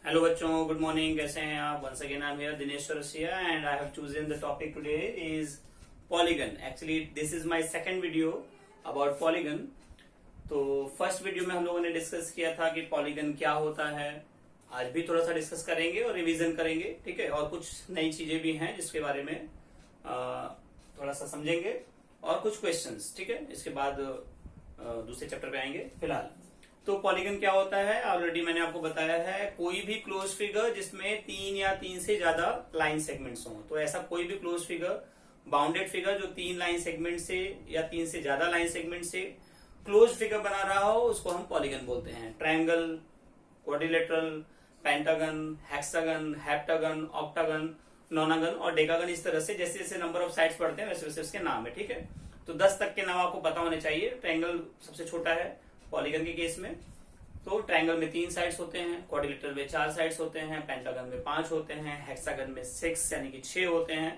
Hello बच्चों, good morning. कैसे हैं आप? Once again I am here Dinesh Chaurasia and I have chosen the topic today is polygon. Actually this is my second video about polygon. तो first video में हम लोगों ने डिस्कस किया था कि पॉलीगन क्या होता है। आज भी थोड़ा सा डिस्कस करेंगे और रिवीजन करेंगे, ठीक है। और कुछ नई चीजें भी हैं जिसके बारे में थोड़ा सा समझेंगे और कुछ क्वेश्चंस, ठीक है। इसके बाद दूसरे चैप्टर पे आएंगे। फिलहाल तो पॉलीगन क्या होता है ऑलरेडी मैंने आपको बताया है। कोई भी क्लोज फिगर जिसमें तीन या तीन से ज्यादा लाइन सेगमेंट्स हों। तो ऐसा कोई भी क्लोज फिगर, बाउंडेड फिगर जो तीन लाइन सेगमेंट से या तीन से ज्यादा लाइन सेगमेंट से क्लोज फिगर बना रहा हो, उसको हम पॉलीगन बोलते हैं। Triangle, quadrilateral, pentagon, hexagon, heptagon, octagon, नोनागन और डेकागन। इस तरह से जैसे जैसे नंबर ऑफ साइड्स बढ़ते हैं वैसे वैसे उसके नाम है, ठीक है। तो 10 तक के नाम आपको पता होने चाहिए। ट्रायंगल सबसे छोटा है पॉलीगन के केस में। तो ट्रायंगल में 3 साइड्स होते हैं, क्वाड्रिलेटरल में 4 साइड्स होते हैं, पेंटागन में 5 होते हैं, हेक्सागन में 6 यानी कि 6 होते हैं,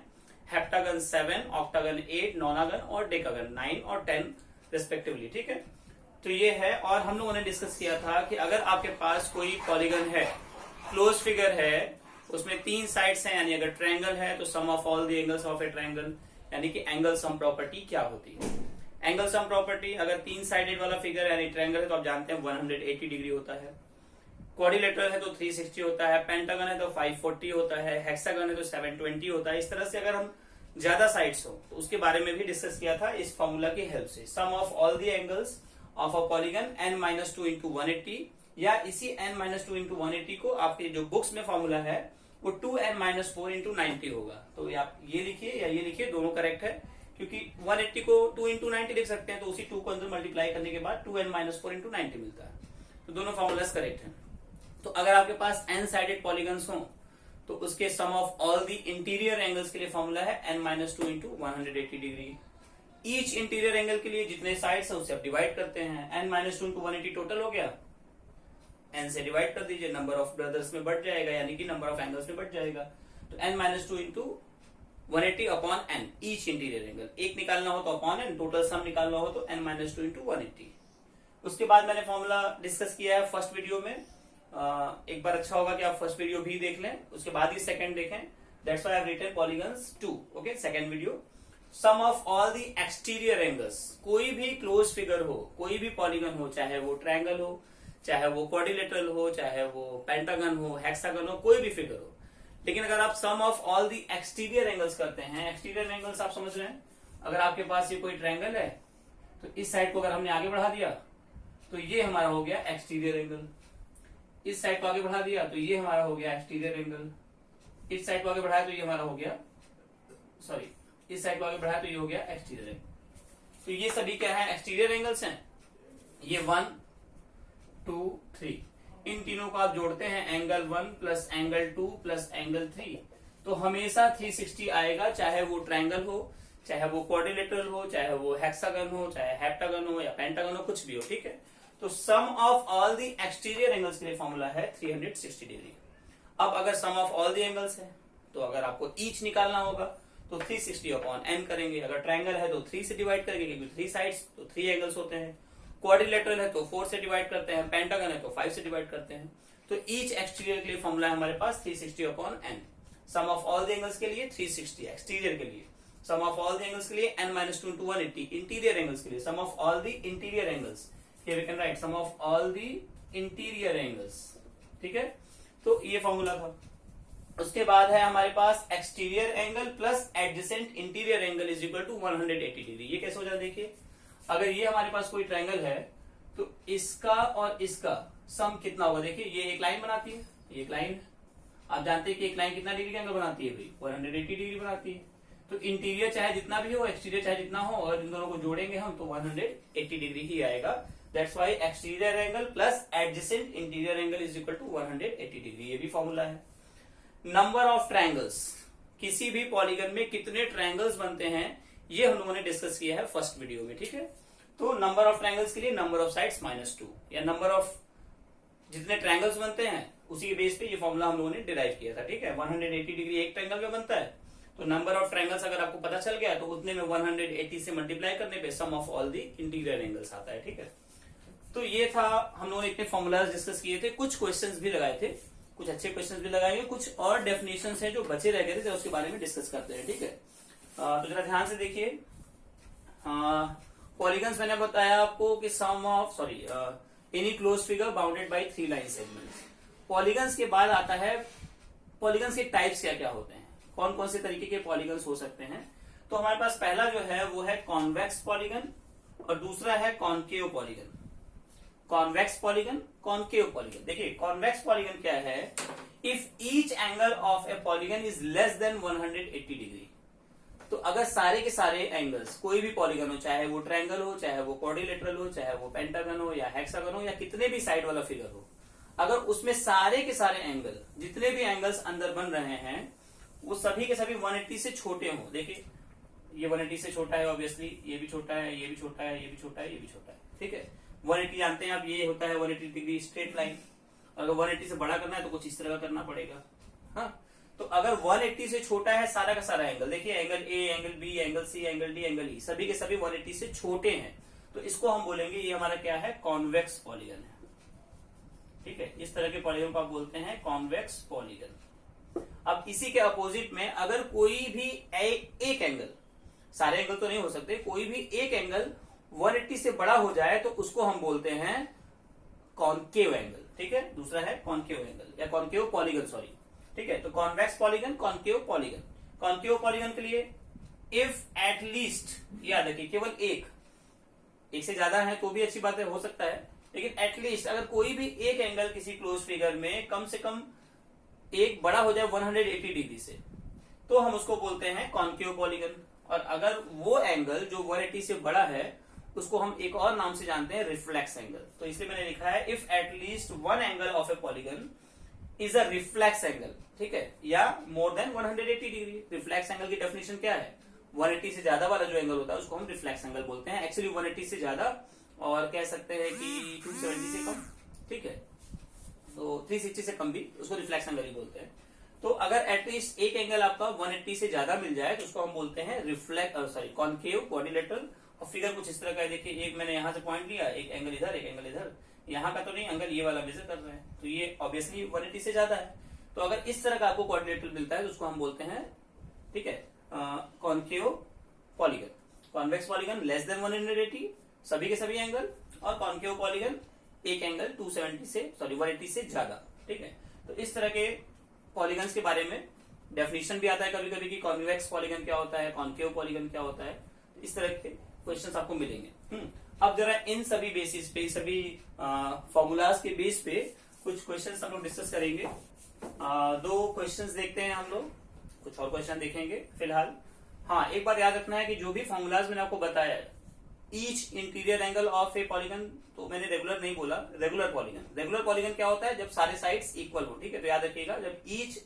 हेप्टागन 7, ऑक्टागन 8, नोनागन और डेकागन 9 और 10 रिस्पेक्टिवली, ठीक है। तो ये है। और हम लोगों ने डिस्कस किया था कि अगर आपके पास कोई पॉलीगन है, क्लोज फिगर है, उसमें 3 साइड्स हैं, यानी अगर ट्रायंगल है तो sum of all the angles of a triangle, यानी कि एंगल सम प्रॉपर्टी क्या होती है। एंगल सम प्रॉपर्टी, अगर 3 साइडेड वाला फिगर यानी ट्रायंगल है तो आप जानते हैं 180 डिग्री होता है। क्वाड्रिलेटरल है तो 360 होता है, पेंटागन है तो 540 होता है, हेक्सागन है तो 720 होता है। इस तरह से अगर हम ज्यादा साइड्स हो तो उसके बारे में भी डिस्कस किया था इस फॉर्मूला की हेल्प से। Sum of all the angles of a polygon n-2 into 180, या इसी n-2 इंटू 180 को आपके जो बुक्स में फॉर्मूला है वो 2n-4 इंटू 90 होगा। तो आप ये लिखिए या ये लिखिए, दोनों करेक्ट है, क्योंकि 180 को 2 इंटू 90 लिख सकते हैं। तो उसी 2 को अंदर मल्टीप्लाई करने के बाद 2n-4 इंटू 90 मिलता है। तो दोनों फॉर्मूलाज करेक्ट हैं। तो अगर आपके पास n साइडेड पॉलीगन्स हो तो उसके sum of all the interior angles के लिए फॉर्मूला है n-2 into 180 degree. Each interior angle के लिए जितने साइड्स है उससे आप डिवाइड करते हैं। n-2 इंटू 180 टोटल हो गया, n से डिवाइड कर दीजिए, नंबर ऑफ ब्रदर्स में बढ़ जाएगा, यानी कि नंबर ऑफ एंगल्स में बढ़ जाएगा। तो n-2 into 180 upon n, each interior angle. एक निकालना हो तो अपॉन n, टोटल सम निकालना हो तो n-2 इंटू 180। उसके बाद मैंने फॉर्मूला डिस्कस किया है फर्स्ट वीडियो में। एक बार अच्छा होगा कि आप फर्स्ट वीडियो भी देख लें, उसके बाद ही सेकंड देखें। That's why I have written polygons 2, okay, second video. Sum of all the exterior angles, कोई भी क्लोज फिगर हो, कोई भी पॉलीगन हो, चाहे वो ट्रायंगल हो, चाहे वो क्वाड्रिलेटरल हो, चाहे वो पेंटागन हो, हेक्सागन हो, कोई भी फिगर हो। लेकिन अगर आप sum of all the exterior angles करते हैं, एक्सटीरियर एंगल्स आप समझ रहे हैं, अगर आपके पास ये कोई ट्रायंगल है तो इस साइड को अगर हमने आगे बढ़ा दिया तो ये हमारा हो गया एक्सटीरियर एंगल। इस साइड को आगे बढ़ा दिया तो ये हमारा हो गया एक्सटीरियर एंगल। इस साइड को आगे बढ़ाया तो ये हमारा हो गया, सॉरी, इस साइड को आगे बढ़ाया तो ये हो गया एक्सटीरियर एंगल। तो ये सभी क्या है, एक्सटीरियर एंगल्स हैं। ये 1, 2, 3, इन तीनों को आप जोड़ते हैं, angle 1 plus angle 2 plus angle 3, तो हमेशा 360 आएगा। चाहे वो ट्रायंगल हो, चाहे वो क्वाड्रिलेटरल हो, चाहे वो हेक्सागन हो, चाहे हेप्टागन हो या पेंटागन हो, कुछ भी हो, ठीक है। तो sum of all the exterior angles के लिए फॉर्मूला है 360 डिग्री। अब अगर sum of all the angles है तो अगर आपको ईच निकालना होगा तो 360 अपॉन n करेंगे। अगर ट्रायंगल है तो 3 से डिवाइड करेंगे, क्योंकि 3 साइड्स तो 3 एंगल्स होते हैं। क्वाड्रिलेटरल है तो 4 से डिवाइड करते हैं, पेंटागन है तो 5 से डिवाइड करते हैं। तो ईच एक्सटीरियर के लिए फॉर्मूला है हमारे पास 360 upon n। Sum of all the angles के लिए 360 एक्सटीरियर के लिए, sum of all the angles के लिए n-2 इंटू 180 इंटीरियर एंगल्स के लिए, sum of all the interior angles, here we can write sum of all the interior angles, ठीक है। तो ये फॉर्मूला था। उसके बाद है हमारे पास exterior angle plus adjacent interior angle is equal to 180 degree. ये कैसे हो जाता है, देखिए, अगर ये हमारे पास कोई ट्रायंगल है तो इसका और इसका सम कितना होगा। देखिए, ये एक लाइन बनाती है, ये एक लाइन है। आप जानते हैं कि एक लाइन कितना डिग्री का एंगल बनाती है भाई, 180 डिग्री बनाती है। तो इंटीरियर चाहे जितना भी हो, एक्सटीरियर चाहे जितना हो, और इन दोनों को जोड़ेंगे हम तो 180 डिग्री ही आएगा। That's why exterior angle plus adjacent interior angle is equal to 180 degree. ये भी फॉर्मूला है। नंबर ऑफ ट्रायंगल्स, किसी भी पॉलीगन में कितने ट्रायंगल्स बनते हैं, ये हम लोगों ने डिस्कस किया है फर्स्ट वीडियो में, ठीक है। तो नंबर ऑफ ट्रायंगल्स के लिए नंबर ऑफ साइड्स -2, या नंबर ऑफ जितने ट्रायंगल्स बनते हैं उसी के बेस पे ये फॉर्मूला हम लोगों ने डिराइव किया था, ठीक है। 180 डिग्री एक ट्रायंगल में बनता है, तो नंबर ऑफ ट्रायंगल्स अगर आपको पता चल गया तो उतने में 180 से मल्टीप्लाई करने पे sum of all the interior angles आता है, ठीक है। तो ये था, हम लोगों ने इतने फॉर्मूलाज डिस्कस किए थे, कुछ क्वेश्चंस भी लगाए थे कुछ अच्छे क्वेश्चंस भी लगाएंगे, कुछ और डेफिनेशंस हैं जो बचे रह गए थे, उसके बारे में डिस्कस करते हैं, ठीक है। तो जरा ध्यान से देखिए, पॉलीगन्स मैंने बताया आपको कि sum of any close figure bounded by 3 line segments. Polygons के बाद आता है पॉलीगन्स के टाइप्स क्या क्या होते हैं, कौन कौन से तरीके के पॉलीगन्स हो सकते हैं। तो हमारे पास पहला जो है वो है कॉन्वेक्स पॉलीगन और दूसरा है concave polygon. Convex polygon, concave polygon. देखिए कॉन्वेक्स पॉलीगन क्या है, if each angle of a polygon is less than 180 degree. तो अगर सारे के सारे एंगल्स, कोई भी पॉलीगन हो, चाहे वो ट्रायंगल हो, चाहे वो क्वाड्रिलेटरल हो, चाहे वो पेंटागन हो या हेक्सागन हो या कितने भी साइड वाला फिगर हो, अगर उसमें सारे के सारे एंगल, जितने भी एंगल्स अंदर बन रहे हैं वो सभी के सभी 180 से छोटे हों। देखिए ये 180 से छोटा है ऑब्वियसली, ये भी छोटा है, ये भी छोटा है, ये भी छोटा है, ये भी छोटा है, ठीक है। 180 जानते हैं आप, ये होता है 180 डिग्री स्ट्रेट लाइन। अगर 180 से बड़ा करना है तो कुछ इस तरह का करना पड़ेगा। हाँ, तो अगर 180 से छोटा है सारा का सारा एंगल, देखिए angle A, angle B, angle C, angle D, angle E, सभी के सभी 180 से छोटे हैं, तो इसको हम बोलेंगे ये हमारा क्या है, कॉन्वेक्स पॉलीगन है, ठीक है। इस तरह के पॉलीगन को आप बोलते हैं कॉन्वेक्स पॉलीगन। अब इसी के अपोजिट में अगर कोई भी एक एंगल, सारे एंगल तो नहीं हो सकते, कोई भी एक एंगल 180 से बड़ा हो जाए तो उसको हम बोलते हैं कॉनकेव एंगल, ठीक है। दूसरा है कॉनकेव एंगल या कॉनकेव पॉलीगन, सॉरी, ठीक है। तो convex polygon, concave polygon. Concave polygon के लिए इफ एट लीस्ट, याद रखिए केवल एक से ज्यादा है तो भी अच्छी बात है, हो सकता है, लेकिन एटलीस्ट अगर कोई भी एक एंगल किसी क्लोज फिगर में कम से कम एक बड़ा हो जाए 180 डिग्री से, तो हम उसको बोलते हैं कॉनकेव पॉलीगन। और अगर वो एंगल जो 180 से बड़ा है उसको हम एक और नाम से जानते हैं रिफ्लेक्स एंगल। तो इसलिए मैंने लिखा है if at least one angle of a polygon is a reflex angle, ठीक है, या more than 180 degree. Reflex angle की डेफिनेशन क्या है, 180 से ज्यादा वाला जो एंगल होता है उसको हम रिफ्लेक्स एंगल बोलते हैं। एक्चुअली 180 से ज्यादा और कह सकते हैं कि 270 से कम, ठीक है, तो 360 से कम भी उसको रिफ्लेक्स एंगल ही बोलते हैं। तो अगर एटलीस्ट एक एंगल आपका 180 से ज्यादा मिल जाए तो उसको हम बोलते हैं कॉनकेव क्वाड्रिलेटरल। और फिगर कुछ इस तरह का है, देखिए एक मैंने यहां से पॉइंट लिया, एक एंगल इधर, एक एंगल इधर, यहाँ का तो नहीं एंगल, ये वाला मेजर कर रहे हैं, तो ये ऑब्वियसली 180 से ज्यादा है। तो अगर इस तरह का आपको क्वाड्रिलेटरल मिलता है तो उसको हम बोलते हैं, ठीक है, concave polygon. Convex polygon less than 180, सभी के सभी एंगल, और कॉनकेव पॉलीगन एक एंगल 180 से ज्यादा, ठीक है। तो इस तरह के पॉलीगन्स के बारे में डेफिनेशन भी आता है कभी कभी कि कॉन्वेक्स पॉलीगन क्या होता है, कॉनकेव पॉलीगन क्या होता है। इस तरह के क्वेश्चंस आपको मिलेंगे। अब जरा इन सभी बेसिस पे, सभी फॉर्मूलाज के बेस पे कुछ क्वेश्चंस हम लोग डिस्कस करेंगे। 2 क्वेश्चंस देखते हैं हम लोग, कुछ और क्वेश्चन देखेंगे फिलहाल। हाँ, एक बात याद रखना है कि जो भी फॉर्मूलाज मैंने आपको बताया है, each interior angle of a polygon, तो मैंने रेगुलर नहीं बोला, रेगुलर पॉलीगन। रेगुलर पॉलीगन क्या होता है, जब सारे साइड्स इक्वल हो, ठीक है। तो याद रखिएगा, जब ईच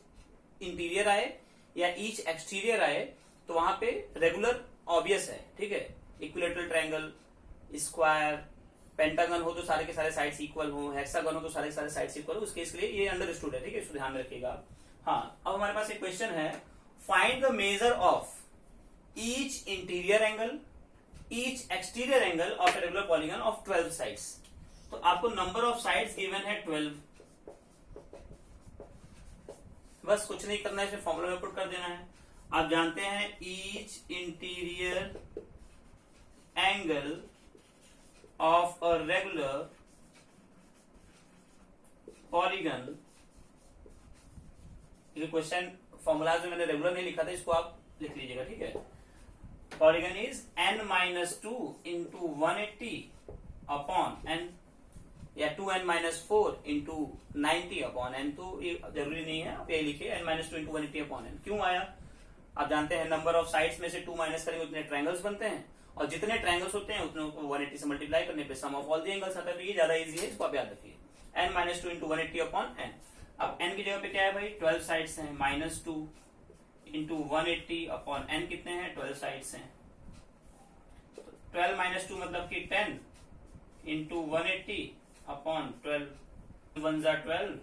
इंटीरियर आए या ईच एक्सटीरियर आए तो वहां पे रेगुलर ऑब्वियस है, ठीक है। इक्विलेटरल ट्रायंगल, स्क्वायर, पेंटागन हो तो सारे के सारे साइड्स इक्वल हो, हेक्सागन हो तो सारे के सारे साइड्स इक्वल हो, उस केस के लिए ये अंडरस्टूड है, ठीक है, इसको ध्यान में रखिएगा। हाँ, अब हमारे पास एक क्वेश्चन है, find the measure of each interior angle, each exterior angle of a regular polygon of 12 sides. तो आपको नंबर ऑफ साइड्स गिवन है 12, बस कुछ नहीं करना है, इसमें फॉर्मूला में पुट कर देना है। आप जानते हैं each interior angle of a regular polygon, ये क्वेश्चन फॉर्मूलाज में मैंने रेगुलर नहीं लिखा था, इसको आप लिख लीजिएगा, ठीक है। Polygon is n-2 into 180 upon n, या 2n-4 इंटू 90 अपॉन n, तो ये जरूरी नहीं है, आप ये लिखिए n-2 इंटू 180 अपॉन n। क्यों आया, आप जानते हैं नंबर ऑफ साइड्स में से 2 माइनस करेंगे उतने ट्रायंगल्स बनते हैं, और जितने ट्रायंगल्स होते हैं उतने 180 से मल्टीप्लाई करने पे sum of all the angles आता है। तो ये ज्यादा इजी है, इसको आप याद रखिए, n-2 इंटू 180 अपॉन n। अब n की जगह पे क्या है भाई, 12 साइड्स हैं, -2 इंटू 180 अपॉन n कितने हैं, 12 साइड्स हैं। 12 - 2 मतलब कि 10 इंटू 180 अपॉन 12, 1 जा 12,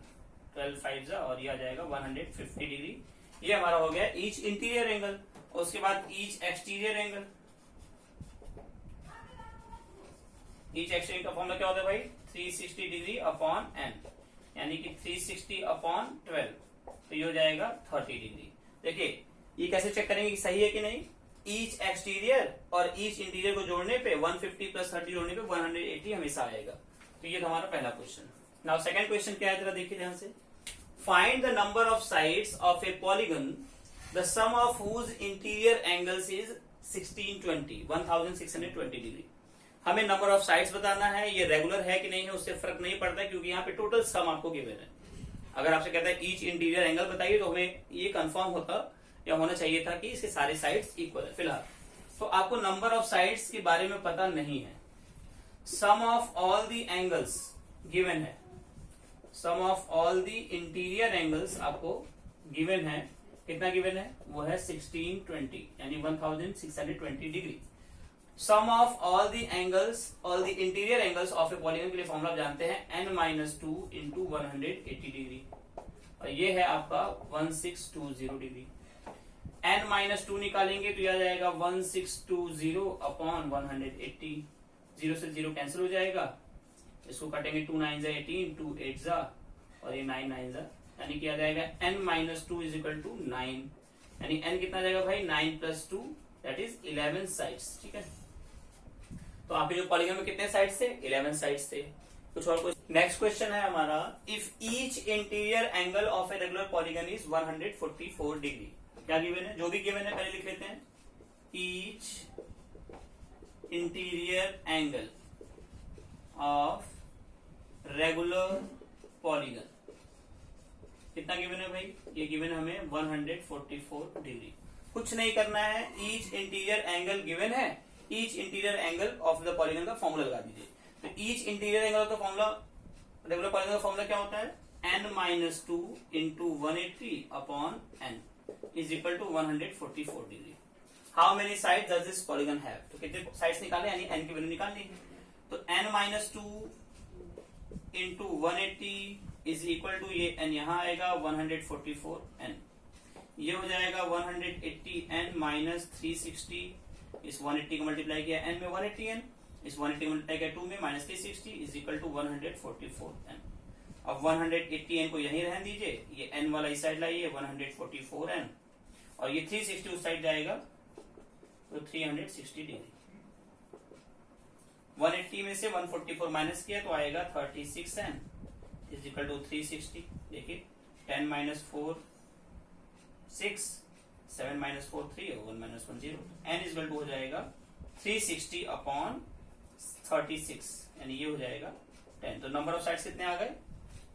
12 5 जा, और ये आ जाएगा 150 डिग्री। ये हमारा हो गया ईच इंटीरियर एंगल। उसके बाद each exterior angle, each exterior का फॉर्मूला क्या होता है भाई, 360 डिग्री अपॉन n। यानी कि 360 अपॉन 12, तो ये हो जाएगा 30 डिग्री। देखिए ये कैसे चेक करेंगे कि सही है कि नहीं। ईच एक्सटीरियर और ईच इंटीरियर को जोड़ने पे 150 प्लस 30 जोड़ने पे 180 हमेशा आएगा। तो ये हमारा पहला क्वेश्चन। नाउ सेकंड क्वेश्चन क्या है, जरा देखिए ध्यान से। Find the number of sides of a polygon the sum of whose interior angles is 1620 degree. हमें नंबर ऑफ साइड्स बताना है, ये रेगुलर है कि नहीं है उससे फर्क नहीं पड़ता है, क्योंकि यहाँ पे टोटल सम आपको गिवन है। अगर आपसे कहता है ईच इंटीरियर एंगल बताइए, तो हमें ये कंफर्म होता या होना चाहिए था कि इसके सारे साइड्स इक्वल है। फिलहाल तो आपको नंबर ऑफ साइड्स के बारे में पता नहीं है। Sum of all the angles given है, sum of all the interior angles आपको गिवन है। कितना गिवन है, वो है 1620 यानी 1620 degree. Sum of all the angles, all the interior angles of a polygon के लिए फॉर्मूला आप जानते हैं n-2 इंटू 180 डिग्री, और ये है आपका 1620 डिग्री। n-2 निकालेंगे तो यह आ जाएगा 1620 अपॉन 180, 0 से 0 कैंसिल हो जाएगा। इसको कटेंगे 2 9 जा 18, 2 8 जा और ये 9 9 जा, यानी कि आ जाएगा n-2 इज इक्वल टू 9, यानी n कितना जाएगा भाई 9 प्लस 2 दैट इज 11 साइड्स। ठीक है, तो आपके जो पॉलीगन में कितने साइड्स थे, 11 साइड्स थे। कुछ और क्वेश्चन। नेक्स्ट क्वेश्चन है हमारा, if each interior angle of a regular polygon is 144 degree. क्या गिवन है, जो भी गिवन है पहले लिख लेते हैं। Each interior angle of regular polygon कितना गिवन है भाई, ये गिवन हमें 144 डिग्री। कुछ नहीं करना है, ईच इंटीरियर एंगल गिवन है, each interior angle of the polygon का फॉर्मूला लगा दीजिए। तो each interior angle of the formula, regular polygon का फॉर्मूला क्या होता है, n-2 into 180 upon n is equal to 144 degree. How many side does this polygon have, तो कितने साइड्स निकाले, यानी n की वैल्यू निकालनी है। तो n-2 into 180 is equal to, ये n यहां आएगा 144n, ये हो जाएगा 180n माइनस 360, इस 180 को मल्टीप्लाई किया n में 180n, इस 180 को मल्टीप्लाई किया 2 में minus 360 is equal to 144n। अब 180n को यहीं रहने दीजिए, ये n वाला इस साइड लाइए 144n, और ये 360 उस साइड जाएगा तो 360 डिग्री। 180 में से 144 माइनस किया तो आएगा 36n इज इक्वल टू 360। देखिए 10 माइनस 4 6, 7 माइनस 4 3 और 1 minus 1 0, n is equal to हो जाएगा 360 अपॉन 36, यानी ये हो जाएगा 10। तो नंबर ऑफ साइड्स कितने आ गए,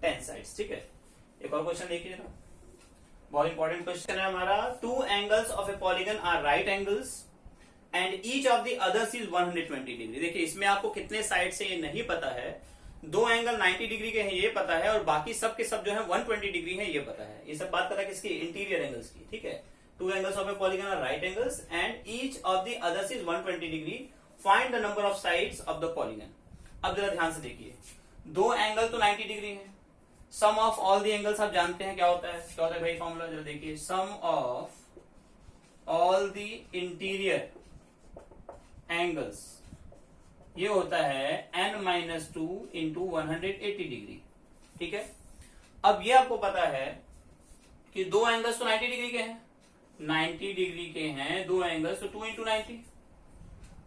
10 साइड्स। ठीक है, एक और क्वेश्चन देखिए जरा, बहुत इंपॉर्टेंट क्वेश्चन है हमारा। 2 angles of a polygon are right angles and each of the others is 120 degree. देखिए इसमें आपको कितने साइड से ये नहीं पता है, 2 एंगल 90 डिग्री के हैं ये पता है, और बाकी सब के सब जो है 120 डिग्री है ये पता है। ये सब बात कर रहा है किसकी, इंटीरियर एंगल्स की। ठीक है, 2 angles of a polygon are right angles and each of the others is 120 degree, find the number of sides of the polygon. अब जरा ध्यान से देखिए, 2 एंगल तो 90 डिग्री है, sum of all the angles आप जानते हैं क्या होता है, क्या होता है भाई फॉर्मूला, जरा देखिए, sum of all the interior angles ये होता है n-2 इंटू 180 डिग्री। ठीक है, अब ये आपको पता है कि 2 एंगल्स तो 90 डिग्री के हैं, 90 डिग्री के हैं 2 एंगल्स, तो 2 इंटू 90।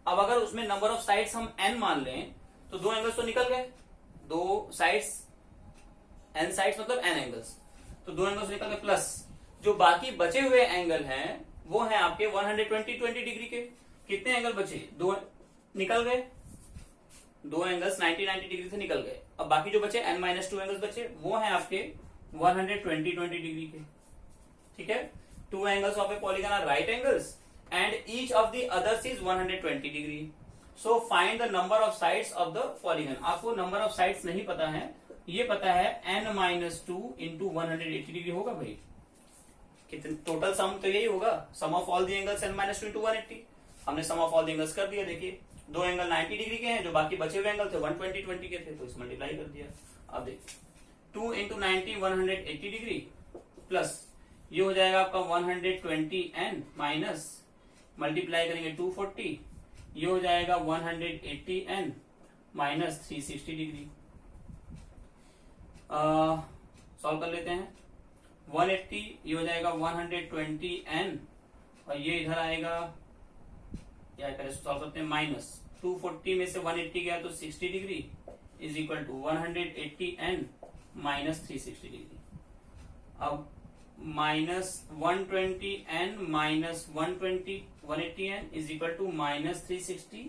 अब अगर उसमें नंबर ऑफ साइड्स हम n मान लें तो 2 एंगल्स तो निकल गए, 2 साइड्स n साइड्स मतलब n एंगल्स, तो 2 एंगल्स निकल गए, प्लस जो बाकी बचे हुए एंगल हैं वो हैं आपके 120 डिग्री के। कितने एंगल बचे, 2 निकल गए, 2 एंगल्स 90 डिग्री से निकल गए। अब बाकी जो बचे n-2 एंगल्स बचे वो हैं आपके 120 डिग्री के। ठीक है, 2 angles of a polygon are right angles and each of the others is 120 degree. So find the number of sides of the polygon. आपको नंबर ऑफ साइड्स नहीं पता है, ये पता है n-2 इंटू 180 डिग्री होगा भाई। कितने टोटल सम तो यही होगा, sum of all the angles n-2 into 180। हमने sum of all the angles कर दिया। देखिए 2 एंगल 90 डिग्री के हैं, जो बाकी बचे हुए एंगल थे 120 के थे, तो इस मल्टीप्लाई कर दिया। अब देखिए 2 इंटू 90 180 डिग्री, प्लस ये हो जाएगा आपका 120n माइनस मल्टीप्लाई करेंगे 240, ये हो जाएगा 180n माइनस 360 डिग्री। सॉल्व कर लेते हैं। 180 ये हो जाएगा 120n और ये इधर आएगा, या पहले सॉल्व करते हैं, माइनस 240 में से 180 गया तो 60 degree is equal to 180n minus 360 degree. अब minus 120n minus 180n is equal to minus 360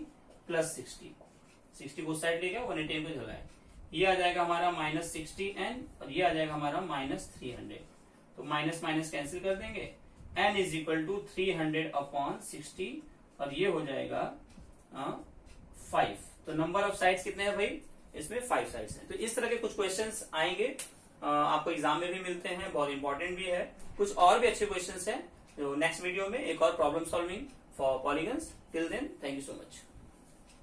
plus 60 को साइड ले गया, 180n को जगह है, ये आ जाएगा हमारा माइनस 60n और ये आ जाएगा हमारा माइनस 300। तो माइनस माइनस कैंसिल कर देंगे, n is equal to 300 upon 60 और ये हो जाएगा 5। तो नंबर ऑफ साइड्स कितने हैं भाई, इसमें 5 साइड्स हैं। तो इस तरह के कुछ क्वेश्चंस आएंगे, आपको एग्जाम में भी मिलते हैं, बहुत इंपॉर्टेंट भी है। कुछ और भी अच्छे क्वेश्चंस हैं, तो नेक्स्ट वीडियो में एक और problem solving for polygons. Till then, thank you so much.